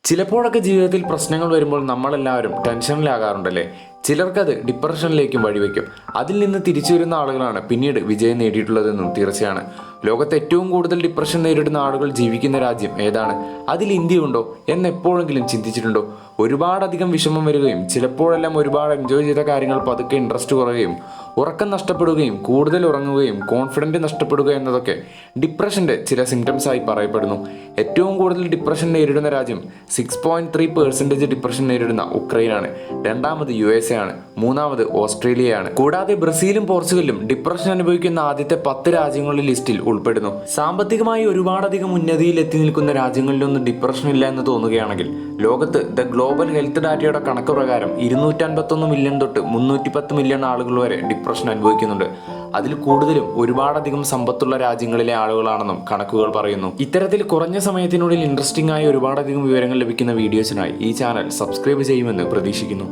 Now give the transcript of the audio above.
ചിലപ്പോഴൊക്കെ ജീവിതത്തിൽ പ്രശ്നങ്ങൾ വരുമ്പോൾ നമ്മളെല്ലാവരും ടെൻഷനിലാകാറുണ്ടല്ലേ. ചിലർക്കത് ഡിപ്രഷനിലേക്കും വഴിവെക്കും. അതിൽ നിന്ന് തിരിച്ചു വരുന്ന ആളുകളാണ് പിന്നീട് വിജയം നേടിയിട്ടുള്ളതെന്നും തീർച്ചയാണ്. ലോകത്ത് ഏറ്റവും കൂടുതൽ ഡിപ്രഷൻ നേരിടുന്ന ആളുകൾ ജീവിക്കുന്ന രാജ്യം ഏതാണ്? അതിൽ ഇന്ത്യയുണ്ടോ എന്ന് എപ്പോഴെങ്കിലും ചിന്തിച്ചിട്ടുണ്ടോ? ഒരുപാടധികം വിഷമം വരികയും ചിലപ്പോഴെല്ലാം ഒരുപാട് എൻജോയ് ചെയ്ത കാര്യങ്ങൾ പതുക്കെ ഇൻട്രസ്റ്റ് കുറയുകയും ഉറക്കം നഷ്ടപ്പെടുകയും കൂടുതൽ ഉറങ്ങുകയും കോൺഫിഡൻറ്റ് നഷ്ടപ്പെടുക എന്നതൊക്കെ ഡിപ്രഷൻ്റെ ചില സിംറ്റംസ് ആയി പറയപ്പെടുന്നു. ഏറ്റവും കൂടുതൽ ഡിപ്രഷൻ നേരിടുന്ന രാജ്യം 6.3% ഡിപ്രഷൻ നേരിടുന്ന ഉക്രൈനാണ്. രണ്ടാമത് USA ആണ്. മൂന്നാമത് ഓസ്ട്രേലിയയാണ്. കൂടാതെ ബ്രസീലും പോർച്ചുഗലും ഡിപ്രഷൻ അനുഭവിക്കുന്ന ആദ്യത്തെ 10 രാജ്യങ്ങളുടെ ലിസ്റ്റിൽ ഉൾപ്പെടുന്നു. സാമ്പത്തികമായി ഒരുപാടധികം ഉന്നതിയിൽ എത്തി നിൽക്കുന്ന രാജ്യങ്ങളിലൊന്നും ഡിപ്രഷൻ ഇല്ല എന്ന് തോന്നുകയാണെങ്കിൽ ലോകത്ത് ദ ഗ്ലോബൽ ഹെൽത്ത് ഡാറ്റയുടെ കണക്ക് പ്രകാരം 251 മില്യൺ തൊട്ട് 310 മില്യൺ ആളുകൾ വരെ ഡിപ്രഷൻ അനുഭവിക്കുന്നുണ്ട്. അതിൽ കൂടുതലും ഒരുപാടധികം സമ്പത്തുള്ള രാജ്യങ്ങളിലെ ആളുകളാണെന്നും കണക്കുകൾ പറയുന്നു. ഇത്തരത്തിൽ കുറഞ്ഞ സമയത്തിനുള്ളിൽ ഇൻട്രസ്റ്റിംഗ് ആയ ഒരുപാടധികം വിവരങ്ങൾ ലഭിക്കുന്ന വീഡിയോസിനായി ഈ ചാനൽ സബ്സ്ക്രൈബ് ചെയ്യുമെന്ന് പ്രതീക്ഷിക്കുന്നു.